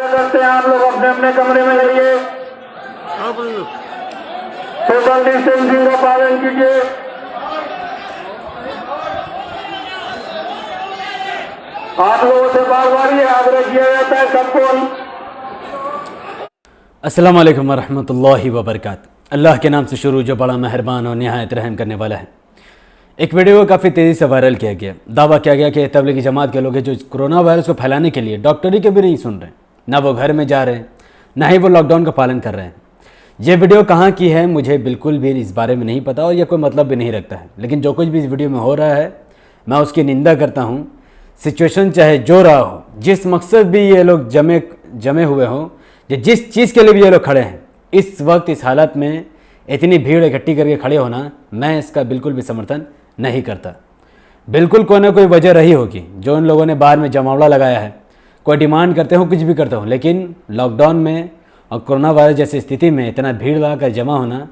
करते हैं आप लोग अपने अपने कमरे में रहिए, सोशल डिस्टेंसिंग का पालन कीजिए। आप लोगों से बार बार ये आग्रह किया जाता है सबको। अस्सलाम वालेकुम वरहमतुल्लाहि वबरकातुहू। अल्लाह के नाम से शुरू जो बड़ा मेहरबान और निहायत रहम करने वाला है। एक वीडियो को काफ़ी तेज़ी से वायरल किया गया। दावा किया गया कि तबलीगी जमात के लोग हैं जो कोरोना वायरस को फैलाने के लिए डॉक्टरी के भी नहीं सुन रहे, ना वो घर में जा रहे हैं, ना ही वो लॉकडाउन का पालन कर रहे हैं। ये वीडियो कहाँ की है मुझे बिल्कुल भी इस बारे में नहीं पता और यह कोई मतलब भी नहीं रखता है, लेकिन जो कुछ भी इस वीडियो में हो रहा है मैं उसकी निंदा करता हूँ। सिचुएशन चाहे जो रहा हो, जिस मकसद भी ये लोग जमे हुए हों, या जिस चीज़ के लिए भी ये लोग खड़े हैं, इस वक्त इस हालत में इतनी भीड़ इकट्ठी करके खड़े होना, मैं इसका बिल्कुल भी समर्थन नहीं करता। बिल्कुल कोई ना कोई वजह रही होगी जो इन लोगों ने बाहर में जमावड़ा लगाया है, कोई डिमांड करते हो, कुछ भी करते हो, लेकिन लॉकडाउन में और कोरोना वायरस जैसी स्थिति में इतना भीड़ लगा कर जमा होना,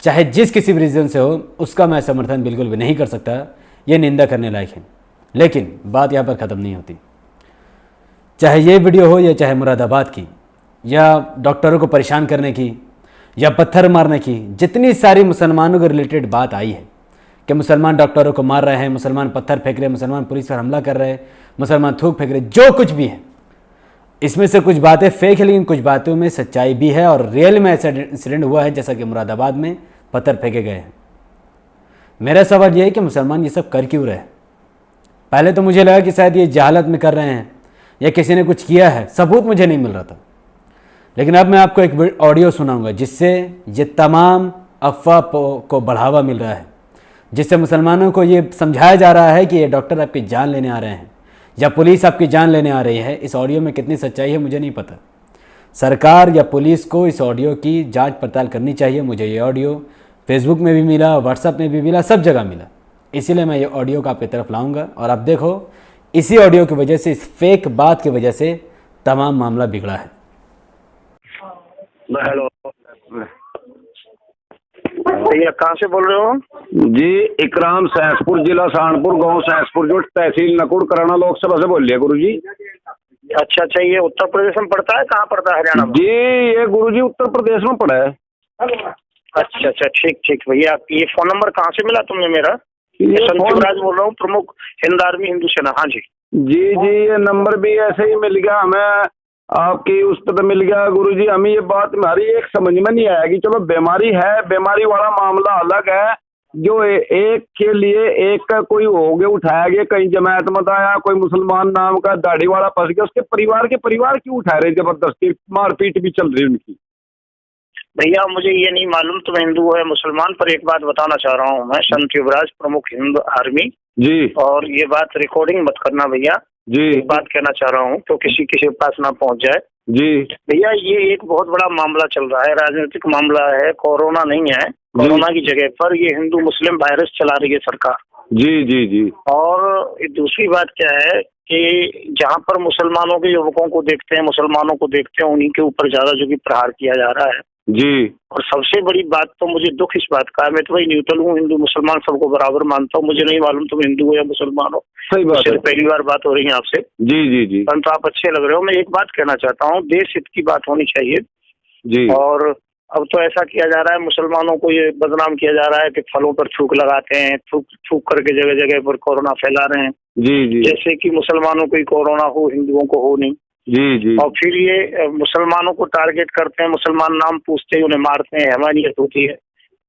चाहे जिस किसी भी रीज़न से हो, उसका मैं समर्थन बिल्कुल भी नहीं कर सकता। ये निंदा करने लायक है। लेकिन बात यहाँ पर ख़त्म नहीं होती। चाहे ये वीडियो हो या चाहे मुरादाबाद की, या डॉक्टरों को परेशान करने की, या पत्थर मारने की, जितनी सारी मुसलमानों के रिलेटेड बात आई है कि मुसलमान डॉक्टरों को मार रहे हैं, मुसलमान पत्थर फेंक रहे हैं, मुसलमान पुलिस पर हमला कर रहे हैं, मुसलमान थूक फेंक रहे हैं, जो कुछ भी है, इसमें से कुछ बातें फेक है लेकिन कुछ बातों में सच्चाई भी है। और रियल में ऐसा इंसिडेंट हुआ है जैसा कि मुरादाबाद में पत्थर फेंके गए हैं। मेरा सवाल यह है कि मुसलमान ये सब कर क्यों रहे हैं? पहले तो मुझे लगा कि शायद ये जहालत में कर रहे हैं या किसी ने कुछ किया है, सबूत मुझे नहीं मिल रहा था। लेकिन अब मैं आपको एक ऑडियो सुनाऊंगा जिससे ये तमाम अफवाह को बढ़ावा मिल रहा है, जिससे मुसलमानों को ये समझाया जा रहा है कि ये डॉक्टर आपकी जान लेने आ रहे हैं या पुलिस आपकी जान लेने आ रही है। इस ऑडियो में कितनी सच्चाई है मुझे नहीं पता। सरकार या पुलिस को इस ऑडियो की जांच पड़ताल करनी चाहिए। मुझे ये ऑडियो फेसबुक में भी मिला, व्हाट्सएप में भी मिला, सब जगह मिला। इसीलिए मैं ये ऑडियो को आपकी तरफ लाऊंगा और आप देखो, इसी ऑडियो की वजह से, इस फेक बात की वजह से तमाम मामला बिगड़ा है। हेलो भैया, कहाँ से बोल रहे हो? जी, इकराम सहसपुर, जिला सहारनपुर, गांव सहसपुर, जो तहसील नकुड़, कराना लोकसभा से बोल रहे गुरु जी। अच्छा, ये उत्तर प्रदेश में पड़ता है? कहाँ पड़ता है? हरियाणा में? जी, ये गुरु जी उत्तर प्रदेश में पड़ा है। अच्छा, ठीक भैया। ये फोन नंबर कहाँ से मिला तुमने मेरा? शिवराज बोल रहा हूँ, प्रमुख हिंद आर्मी हिंदू सेना। हाँ जी जी, ये नंबर भी ऐसे ही मिल गया हमें, आपकी उस पर तो मिल गया गुरु जी। हमें ये बात हमारी एक समझ में नहीं आया कि चलो बीमारी है, बीमारी वाला मामला अलग है। जो एक के लिए एक का कोई हो गया, उठाया गया, कहीं जमात मत आया, कोई मुसलमान नाम का दाढ़ी वाला फंस गया, उसके परिवार क्यों उठा रहे? जबरदस्ती मारपीट भी चल रही उनकी। भैया, मुझे ये नहीं मालूम तुम हिंदू है मुसलमान, पर एक बात बताना चाह रहा हूँ मैं, संत युवराज, प्रमुख हिंद आर्मी जी। और ये बात रिकॉर्डिंग मत करना भैया जी। बात कहना चाह रहा हूँ तो किसी के पास ना पहुँच जाए जी। भैया, ये एक बहुत बड़ा मामला चल रहा है, राजनीतिक मामला है, कोरोना नहीं है। कोरोना की जगह पर ये हिंदू मुस्लिम वायरस चला रही है सरकार। जी जी जी। और दूसरी बात क्या है कि जहाँ पर मुसलमानों के युवकों को देखते हैं, मुसलमानों को देखते हैं, उन्हीं के ऊपर ज्यादा जो कि प्रहार किया जा रहा है जी। और सबसे बड़ी बात तो मुझे दुख इस बात का है, मैं तो भाई न्यूट्रल हूँ, हिंदू मुसलमान सबको बराबर मानता हूँ, मुझे नहीं मालूम तुम हिंदू हो या मुसलमान हो। सही बात है। पहली बार बात हो रही है आपसे। जी जी जी। परंतु आप अच्छे लग रहे हो। मैं एक बात कहना चाहता हूँ, देश हित की बात होनी चाहिए जी। और अब तो ऐसा किया जा रहा है, मुसलमानों को ये बदनाम किया जा रहा है कि फलों पर थूक लगाते हैं, थूक करके जगह जगह पर कोरोना फैला रहे हैं जी जी। जैसे कि मुसलमानों को ही कोरोना हो, हिंदुओं को हो नहीं जी जी। और फिर ये मुसलमानों को टारगेट करते हैं, मुसलमान नाम पूछते हैं, उन्हें मारते हैं, हैवानियत होती है,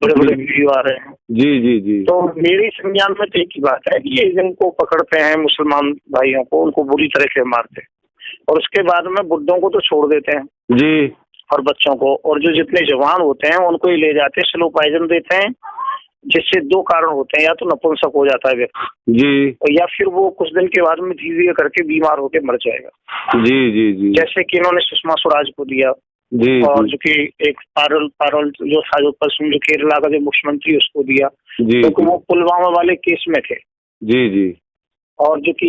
बड़े बड़े वीडियो आ रहे हैं जी जी जी। तो मेरी संज्ञान में तो एक ही बात है कि ये जिनको पकड़ते हैं मुसलमान भाइयों को, उनको बुरी तरह से मारते हैं और उसके बाद में बुड्ढों को तो छोड़ देते हैं जी, और बच्चों को, और जो जितने जवान होते हैं उनको ही ले जाते हैं, स्लो पॉइजन देते हैं, जिससे दो कारण होते हैं, या तो नपुंसक हो जाता है व्यक्ति जी, और या फिर वो कुछ दिन के बाद में धीरे धीरे करके बीमार होकर मर जाएगा जी जी जी। जैसे कि इन्होंने सुषमा स्वराज को दिया जी, और जो कि एक पारुल जो था, जो पश्चिम जो केरला का जो मुख्यमंत्री, उसको दिया जी, क्योंकि वो पुलवामा वाले केस में थे जी जी। और जो कि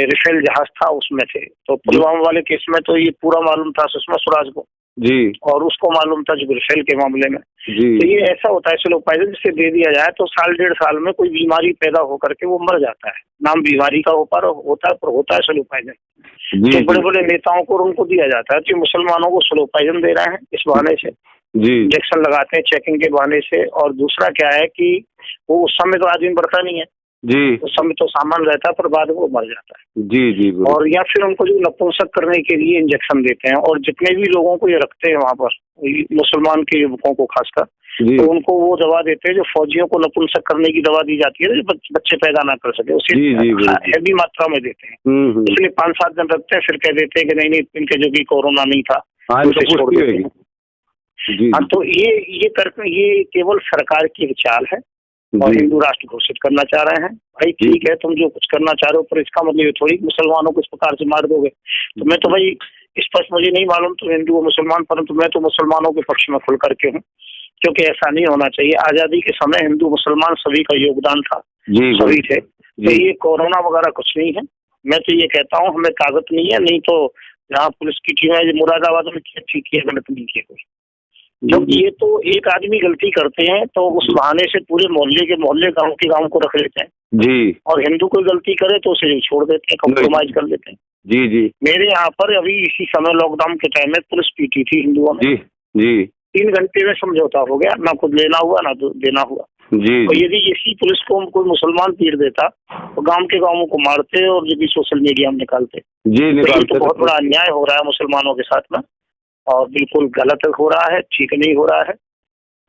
राफेल जहाज था उसमें थे, तो पुलवामा वाले केस में तो ये पूरा मालूम था सुषमा स्वराज को जी, और उसको मालूम था जुब्राइल के मामले में। जी, तो ये ऐसा होता है स्लो पॉइजन, जिसे दे दिया जाए तो साल 1.5 साल में कोई बीमारी पैदा होकर के वो मर जाता है। नाम बीमारी का होता है स्लो पॉइजन। जी, तो बड़े बड़े नेताओं को उनको दिया जाता है कि मुसलमानों को स्लो पॉइजन दे रहे हैं इस बहाने से, जी, इंजेक्शन लगाते हैं चेकिंग के बहाने से। और दूसरा क्या है कि वो उस समय तो आदमी बढ़ता नहीं है, जी, उस समय तो सामान रहता है, पर बाद में वो मर जाता है। जी, जी, गुरु और या फिर उनको जो नपुंसक करने के लिए इंजेक्शन देते हैं, और जितने भी लोगों को ये रखते हैं वहां पर, मुसलमान के युवकों को खासकर, जी, तो उनको वो दवा देते हैं जो फौजियों को नपुंसक करने की दवा दी जाती है, जो बच्चे पैदा ना कर सके, उसे जी, जी, गुरु जी। हैवी मात्रा में देते हैं। हम्म। इसलिए 5-7 दिन रखते हैं, फिर कह देते हैं कि नहीं इनके जो भी कोरोना नहीं था, हाँ, उसे इनको छोड़ पुष्टि देते होगी। हैं। जी, हाँ, तो ये केवल सरकार की एक चाल है, और जी, हिंदू राष्ट्र घोषित करना चाह रहे हैं। भाई ठीक है, तुम जो कुछ करना चाह रहे हो, पर इसका मतलब ये थोड़ी मुसलमानों को इस प्रकार से मार दोगे। तो मैं तो भाई स्पष्ट, मुझे नहीं मालूम तो हिंदू और मुसलमान, परंतु मैं तो मुसलमानों के पक्ष में खुल करके हूँ, क्योंकि ऐसा नहीं होना चाहिए। आजादी के समय हिंदू मुसलमान सभी का योगदान था, जी, सभी थे। तो जी, ये कोरोना वगैरह कुछ नहीं है। मैं तो ये कहता हूँ हमें ताकत नहीं है, नहीं तो जहाँ पुलिस की टीम है मुरादाबाद में ठीक किया, गलत नहीं किया कोई। जब ये तो एक आदमी गलती करते हैं तो उस बहाने से पूरे मोहल्ले गांव को रख लेते हैं, जी, और हिंदू कोई गलती करे तो उसे छोड़ देते हैं, कॉम्प्रोमाइज कर लेते हैं। जी, जी, मेरे यहाँ पर अभी इसी समय लॉकडाउन के टाइम में पुलिस पीटी थी हिंदुओं में, जी, जी, 3 घंटे में समझौता हो गया, ना खुद लेना हुआ ना देना हुआ। जी, और यदि इसी पुलिस को कोई मुसलमान पीट देता तो गांवों को मारते और यदि सोशल मीडिया में निकालते। जी, तो ये निकालते तो बहुत बड़ा अन्याय हो रहा है मुसलमानों के साथ में, और बिल्कुल गलत हो रहा है, ठीक नहीं हो रहा है।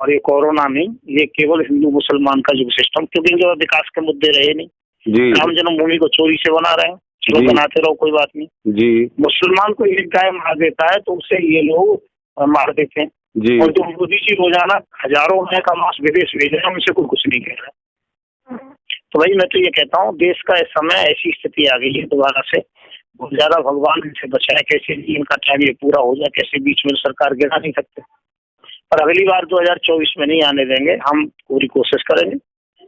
और ये कोरोना नहीं, ये केवल हिंदू मुसलमान का जो सिस्टम, क्योंकि इनके पास विकास के मुद्दे रहे नहीं। जी, राम जन्मभूमि को चोरी से बना रहे हैं, चलो जी। बनाते रहो, कोई बात नहीं। जी, मुसलमान को एक गाय मार देता है तो उसे ये लोग मार देते हैं, जी, और जो मोदी जी रोजाना हजारों गाय का मांस विदेश भेज रहे हैं, उनसे कोई कुछ नहीं कह रहा। तो भाई मैं तो ये कहता हूँ, देश का इस समय ऐसी स्थिति आ गई है दोबारा से, बहुत ज्यादा भगवान इनसे बचाए, कैसे भी इनका टाइम ये पूरा हो जाए, कैसे बीच में सरकार गिरा नहीं सकते। पर अगली बार 2024 में नहीं आने देंगे, हम पूरी कोशिश करेंगे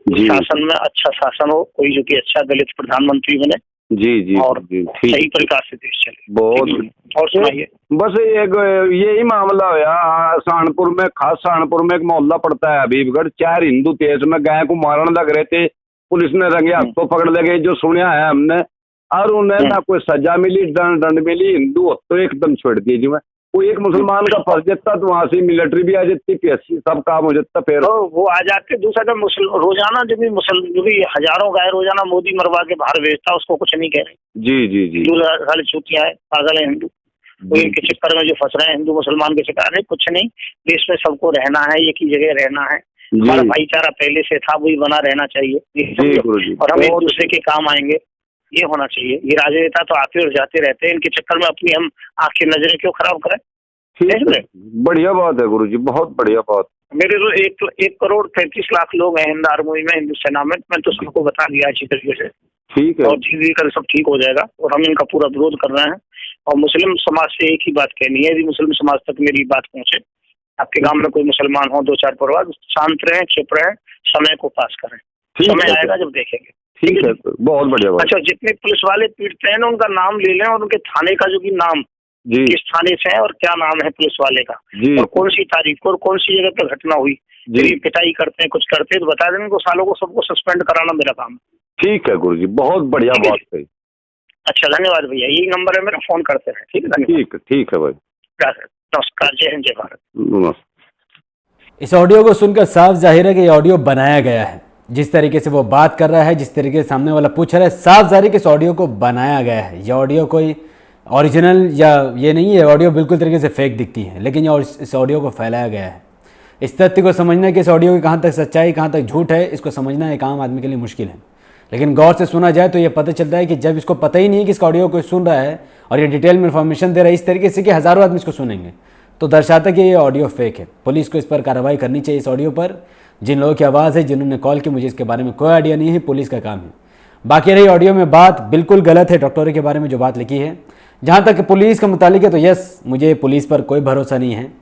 जी, शासन में अच्छा शासन हो, कोई जो कि अच्छा दलित प्रधानमंत्री बने, जी, जी, और जी, ठीक, सही प्रकार से देश चले। बहुत। ठीक है? और सुनाइए। बस एक यही मामला हुआ सहारनपुर में, खास सहारनपुर में एक मोहल्ला पड़ता है हबीबगढ़, 4 हिंदू थे, इसमें गाय को मारने लग रहे थे, पुलिस ने रंगे हाथों पकड़ लगे, जो सुना है हमने। और उन्हें ना कोई सजा मिली, दंड मिली, हिंदू तो एकदम छोड़ दिए जी। में कोई एक मुसलमान का फंस जाता तो वहां से मिलिट्री भी आ जाती, PSC सब काम हो जाता, फिर तो वो आ जाते। दूसरा जब रोजाना जो भी हजारों गाय रोजाना मोदी मरवा के बाहर भेजता, उसको कुछ नहीं कह रहे। जी, जी, जी, साले चूतियां है, पागल है हिंदू, तो इनके चक्कर में जो फंस रहे हैं हिंदू मुसलमान के चक्कर में। कुछ नहीं, देश में सबको रहना है, एक ही जगह रहना है, हमारा भाईचारा पहले से था, वही बना रहना चाहिए, और हम एक दूसरे के काम आएंगे, ये होना चाहिए। ये राजनेता तो आते और जाते रहते हैं, इनके चक्कर में अपनी हम आंखें नजरें क्यों खराब करें। बढ़िया बात है गुरुजी, बहुत बढ़िया बात। मेरे तो 1 करोड़ 33 लाख लोग हैं हिंदू आर्मी में, हिंदू सेना में, मैं तो सबको बता दिया अच्छी तरीके से। ठीक है, और धीरे कर सब ठीक हो जाएगा, और हम इनका पूरा विरोध कर रहे हैं। और मुस्लिम समाज से एक ही बात कहनी है, यदि मुस्लिम समाज तक मेरी बात पहुंचे, आपके गांव में कोई मुसलमान हो, 2-4 परिवार, शांत रहें, चुप रहें, समय को पास करें, समय आएगा जब देखेंगे। ठीक है, बहुत बढ़िया बात। अच्छा, जितने पुलिस वाले पीटते हैं ना, उनका नाम ले लें, और उनके थाने का जो भी नाम, किस थाने से है और क्या नाम है पुलिस वाले का, और कौन सी तारीख को और कौन सी जगह पर घटना हुई। यदि पिटाई करते हैं, कुछ करते हैं, तो बता दें उनको, सालों को सबको सस्पेंड कराना मेरा काम। ठीक है गुरुजी, बहुत बढ़िया बात है। अच्छा, धन्यवाद भैया, यही नंबर है मेरा, फोन करते हैं। ठीक है, ठीक है भाई, नमस्कार, जय हिंद, जय भारत। नमस्कार। इस ऑडियो को सुनकर साफ जाहिर है कि ये ऑडियो बनाया गया है। जिस तरीके से वो बात कर रहा है, जिस तरीके से सामने वाला पूछ रहा है, साफ जाहिर है कि इस ऑडियो को बनाया गया है। ये ऑडियो कोई ओरिजिनल या ये नहीं है, ऑडियो बिल्कुल तरीके से फेक दिखती है, लेकिन ये इस ऑडियो को फैलाया गया है। इस तथ्य को समझना कि इस ऑडियो की कहाँ तक सच्चाई, कहाँ तक झूठ है, इसको समझना एक आम आदमी के लिए मुश्किल है। लेकिन गौर से सुना जाए तो ये पता चलता है कि जब इसको पता ही नहीं है कि इस ऑडियो को सुन रहा है और ये डिटेल में इन्फॉर्मेशन दे रहा है इस तरीके से कि हज़ारों आदमी इसको सुनेंगे, तो दर्शाता कि ये ऑडियो फेक है। पुलिस को इस पर कार्रवाई करनी चाहिए। इस ऑडियो पर जिन लोगों की आवाज़ है, जिन्होंने कॉल की, मुझे इसके बारे में कोई आइडिया नहीं है, पुलिस का काम है। बाकी रही ऑडियो में बात बिल्कुल गलत है, डॉक्टरों के बारे में जो बात लिखी है। जहाँ तक पुलिस का मुतालिक है तो यस, मुझे पुलिस पर कोई भरोसा नहीं है।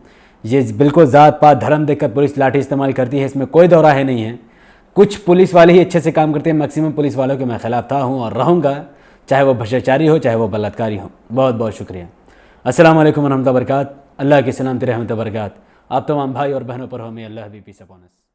ये बिल्कुल ज़ात पात धर्म देखकर पुलिस लाठी इस्तेमाल करती है, इसमें कोई दौरा है नहीं है। कुछ पुलिस वाले ही अच्छे से काम करते हैं, मैक्सिमम पुलिस वालों के मैं खिलाफ था, हूँ और रहूँगा, चाहे वो भ्रष्टाचारी हो, चाहे वो बलात्कारी हो। बहुत बहुत शुक्रिया। अस्सलाम वालेकुम रहमतुल्लाहि व बरकातहू। अल्लाह की सलामती रहमत बरकत आप तमाम भाई और बहनों पर हो। मे अल्लाह बी पीस अपॉन अस।